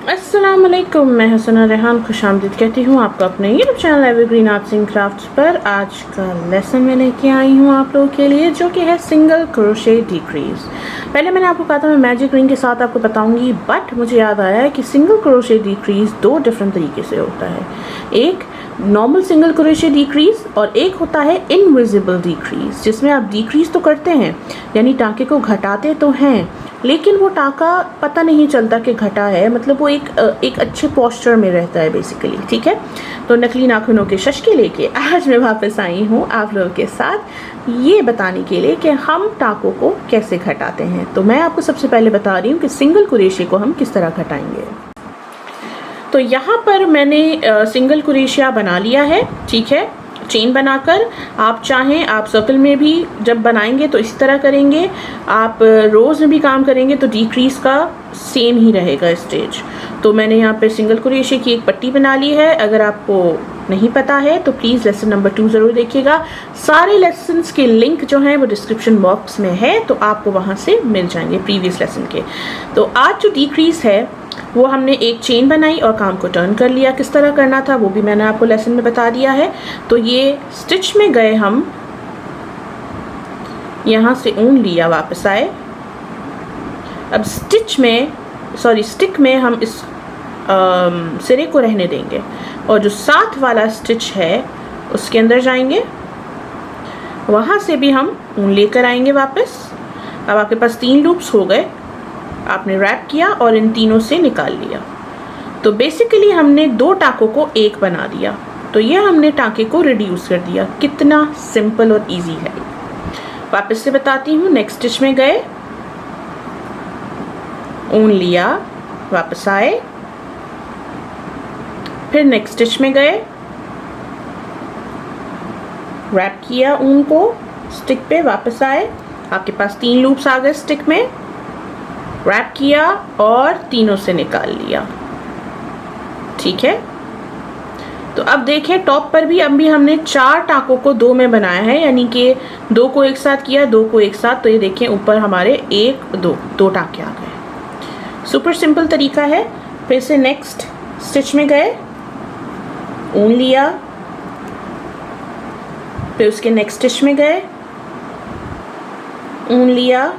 अस्सलाम वालेकुम, मैं हसना रेहान खुशामदीद कहती हूँ आपका अपने YouTube channel evergreen arts and crafts पर। आज का लेसन मैं लेके आई हूँ आप लोगों के लिए, जो कि है सिंगल क्रोशे डिक्रीज। पहले मैंने आपको कहा था मैं मैजिक रिंग के साथ आपको बताऊँगी, बट मुझे याद आया है कि सिंगल क्रोशे डिक्रीज दो डिफरेंट तरीके से होता है। एक नॉर्मल सिंगल क्रोशे डिक्रीज और एक होता है इनविजिबल डिक्रीज, जिसमें आप डिक्रीज तो करते हैं, यानी टाँके को घटाते तो हैं, लेकिन वो टाँका पता नहीं चलता कि घटा है, मतलब वो एक अच्छे पोस्चर में रहता है बेसिकली। ठीक है, तो नकली नाखूनों के शशके लेके आज मैं वापस आई हूँ आप लोगों के साथ ये बताने के लिए कि हम टाँकों को कैसे घटाते हैं। तो मैं आपको सबसे पहले बता रही हूँ कि सिंगल कुरेशे को हम किस तरह घटाएंगे। तो यहाँ पर मैंने सिंगल कुरेशिया बना लिया है। ठीक है, चेन बनाकर आप चाहें आप सर्कल में भी जब बनाएंगे तो इसी तरह करेंगे, आप रोज़ में भी काम करेंगे तो डिक्रीज का सेम ही रहेगा स्टेज। तो मैंने यहाँ पे सिंगल कुरेशे की एक पट्टी बना ली है। अगर आपको नहीं पता है तो प्लीज़ लेसन नंबर 2 ज़रूर देखिएगा। सारे लेसन्स के लिंक जो हैं वो डिस्क्रिप्शन बॉक्स में है, तो आपको वहाँ से मिल जाएंगे प्रीवियस लेसन के। तो आज जो डिक्रीज है वो हमने एक चेन बनाई और काम को टर्न कर लिया। किस तरह करना था वो भी मैंने आपको लेसन में बता दिया है। तो ये स्टिच में गए, हम यहाँ से ऊन लिया, वापस आए। अब स्टिक में हम इस सिरे को रहने देंगे और जो साथ वाला स्टिच है उसके अंदर जाएंगे, वहाँ से भी हम ऊन लेकर आएंगे वापस। अब आपके पास 3 लूप्स हो गए, आपने रैप किया और इन तीनों से निकाल लिया। तो बेसिकली हमने 2 टाँकों को एक बना दिया। तो ये हमने टाँके को रिड्यूस कर दिया। कितना सिंपल और इजी है। वापस से बताती हूँ। नेक्स्ट स्टिच में गए, ऊन लिया, वापस आए, फिर नेक्स्ट स्टिच में गए, रैप किया ऊन को स्टिक पे, वापस आए, आपके पास 3 लूप्स आ गए स्टिक में, रैप किया और तीनों से निकाल लिया। ठीक है, तो अब देखें टॉप पर भी अभी हमने 4 टाँकों को 2 में बनाया है, यानी कि 2 को एक साथ किया, 2 को एक साथ। तो ये देखें ऊपर हमारे 1 2 टाँके आ गए। सुपर सिंपल तरीका है। फिर से नेक्स्ट स्टिच में गए, ऊन लिया, फिर उसके नेक्स्ट स्टिच में गए, ऊन लिया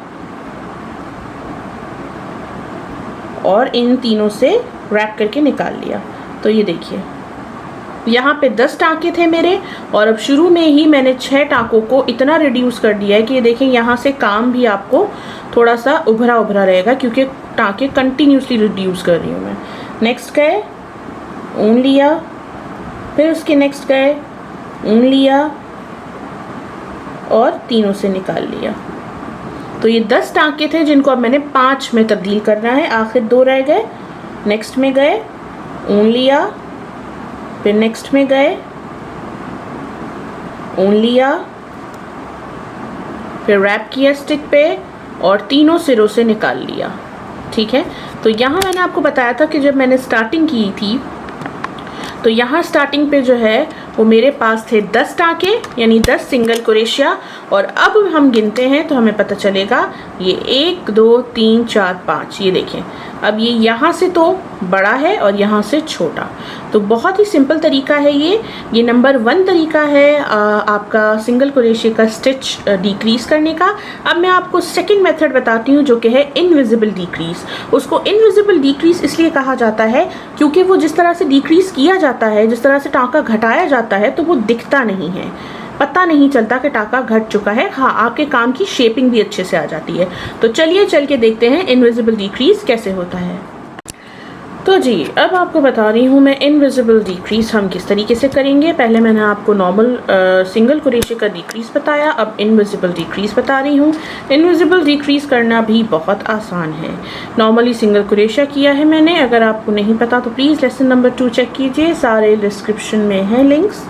और इन तीनों से रैप करके निकाल लिया। तो ये देखिए यहाँ पे 10 टाँके थे मेरे, और अब शुरू में ही मैंने 6 टाँकों को इतना रिड्यूस कर दिया है कि ये देखें यहाँ से काम भी आपको थोड़ा सा उभरा उभरा रहेगा, क्योंकि टाँके कंटिन्यूसली रिड्यूस कर रही हूँ मैं। नेक्स्ट गए, ऊन लिया, फिर उसके नेक्स्ट गए, ऊन लिया और तीनों से निकाल लिया। तो ये 10 टाँके थे जिनको अब मैंने 5 में तब्दील करना है। आखिर 2 रह गए। नेक्स्ट में गए, ऊन लिया, फिर नेक्स्ट में गए, ऊन लिया, फिर रैप किया स्टिक पे और तीनों सिरों से निकाल लिया। ठीक है, तो यहाँ मैंने आपको बताया था कि जब मैंने स्टार्टिंग की थी तो यहाँ स्टार्टिंग पे जो है वो मेरे पास थे 10 टाँके, यानी 10 सिंगल कुरेशिया। और अब हम गिनते हैं तो हमें पता चलेगा ये 1 2 3 4 5। ये देखें अब ये यहाँ से तो बड़ा है और यहाँ से छोटा। तो बहुत ही सिंपल तरीका है ये नंबर 1 तरीका है आपका सिंगल कुरेशिया का स्टिच डिक्रीज करने का। अब मैं आपको सेकंड मेथड बताती हूँ, जो कि है इनविजिबल डिक्रीज। उसको इनविजिबल डिक्रीज इसलिए कहा जाता है क्योंकि वो जिस तरह से डिक्रीज किया जाता है, जिस तरह से टाँका घटाया जाता है, तो वो दिखता नहीं है, पता नहीं चलता कि टाँका घट चुका है। हाँ, आपके काम की शेपिंग भी अच्छे से आ जाती है। तो चलिए चल के देखते हैं इनविजिबल डिक्रीज कैसे होता है। तो जी अब आपको बता रही हूँ मैं इनविजिबल डिक्रीज हम किस तरीके से करेंगे। पहले मैंने आपको नॉर्मल सिंगल कुरेशे का डिक्रीज बताया, अब इनविजिबल डिक्रीज बता रही हूँ। इनविजिबल डिक्रीज करना भी बहुत आसान है। नॉर्मली सिंगल कुरेशा किया है मैंने, अगर आपको नहीं पता तो प्लीज़ लेसन नंबर 2 चेक कीजिए, सारे डिस्क्रिप्शन में हैं लिंक्स।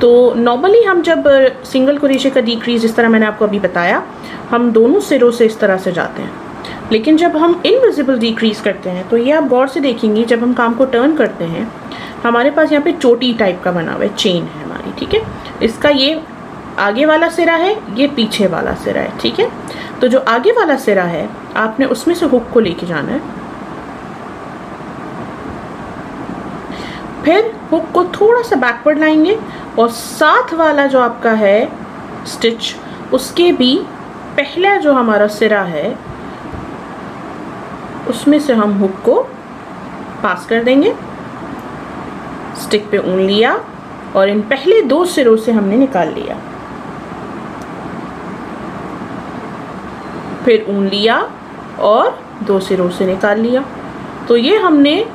तो नॉर्मली हम जब सिंगल कुरेशे का डिक्रीज जिस तरह मैंने आपको अभी बताया, हम दोनों सिरों से इस तरह से जाते हैं। लेकिन जब हम इनविजिबल डिक्रीज करते हैं तो ये आप गौर से देखेंगे, जब हम काम को टर्न करते हैं हमारे पास यहाँ पे चोटी टाइप का बना हुआ है, चेन है हमारी। ठीक है, इसका ये आगे वाला सिरा है, ये पीछे वाला सिरा है। ठीक है, तो जो आगे वाला सिरा है आपने उसमें से हुक को लेके जाना है फिर हुक को थोड़ा सा बैकवर्ड लाएंगे और साथ वाला जो आपका है स्टिच, उसके भी पहला जो हमारा सिरा है उसमें से हम हुक को पास कर देंगे, स्टिक पे ऊन लिया और इन पहले 2 सिरों से हमने निकाल लिया, फिर ऊन लिया और 2 सिरों से निकाल लिया। तो ये हमने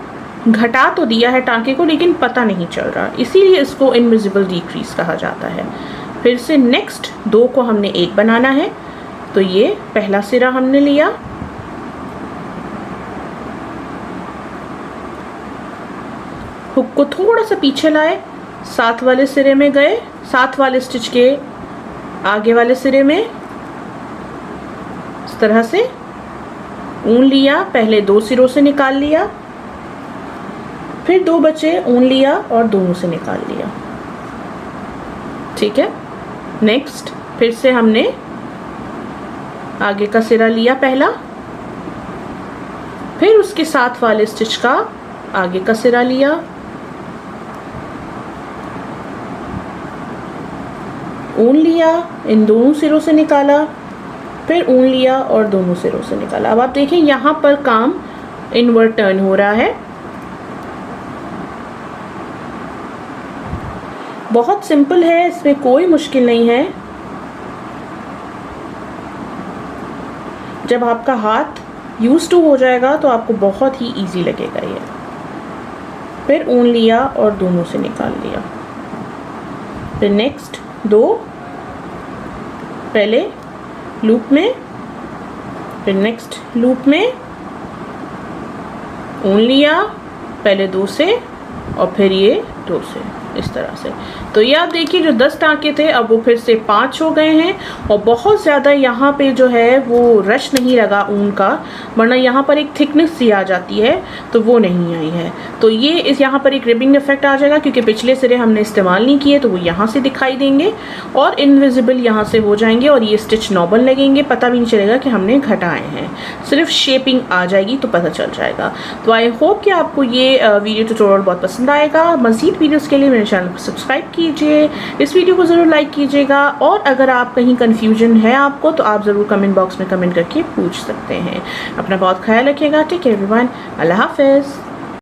घटा तो दिया है टांके को, लेकिन पता नहीं चल रहा, इसीलिए इसको इनविजिबल डिक्रीज कहा जाता है। फिर से नेक्स्ट 2 को हमने 1 बनाना है, तो ये पहला सिरा हमने लिया, हुक को थोड़ा सा पीछे लाए, साथ वाले सिरे में गए, साथ वाले स्टिच के आगे वाले सिरे में इस तरह से ऊन लिया, पहले 2 सिरों से निकाल लिया, फिर 2 बचे, ऊन लिया और दोनों से निकाल लिया। ठीक है, नेक्स्ट फिर से हमने आगे का सिरा लिया पहला, फिर उसके साथ वाले स्टिच का आगे का सिरा लिया, ऊन लिया, इन दोनों सिरों से निकाला, फिर ऊन लिया और दोनों सिरों से निकाला। अब आप देखें यहाँ पर काम इनवर्ट टर्न हो रहा है। बहुत सिंपल है, इसमें कोई मुश्किल नहीं है। जब आपका हाथ यूज टू हो जाएगा तो आपको बहुत ही इजी लगेगा ये। फिर ऊन लिया और दोनों से निकाल लिया, फिर नेक्स्ट 2 पहले लूप में, फिर नेक्स्ट लूप में ऊन लिया, पहले 2 से और फिर ये 2 से, इस तरह से। तो ये आप देखिए जो 10 टाँके थे अब वो फिर से 5 हो गए हैं और बहुत ज़्यादा यहाँ पे जो है वो रश नहीं लगा ऊन का, वरना यहाँ पर एक थिकनेस सी आ जाती है तो वो नहीं आई है। तो ये इस यहाँ पर एक रिबिंग इफेक्ट आ जाएगा क्योंकि पिछले सिरे हमने इस्तेमाल नहीं किए, तो वो यहाँ से दिखाई देंगे और इनविजिबल यहाँ से हो जाएंगे और ये स्टिच नॉर्मल लगेंगे, पता भी नहीं चलेगा कि हमने घटाए हैं, सिर्फ शेपिंग आ जाएगी तो पता चल जाएगा। तो आई होप कि आपको ये वीडियो ट्यूटोरियल बहुत पसंद आएगा। मज़ीद वीडियोज़ के लिए मेरे चैनल को सब्सक्राइब कीजिए, इस वीडियो को ज़रूर लाइक कीजिएगा और अगर आप कहीं कन्फ्यूजन है आपको तो आप ज़रूर कमेंट बॉक्स में कमेंट करके पूछ सकते हैं। अपना बहुत ख्याल रखिएगा। टेक केयर एवरीवन, अल्लाह हाफ़िज़।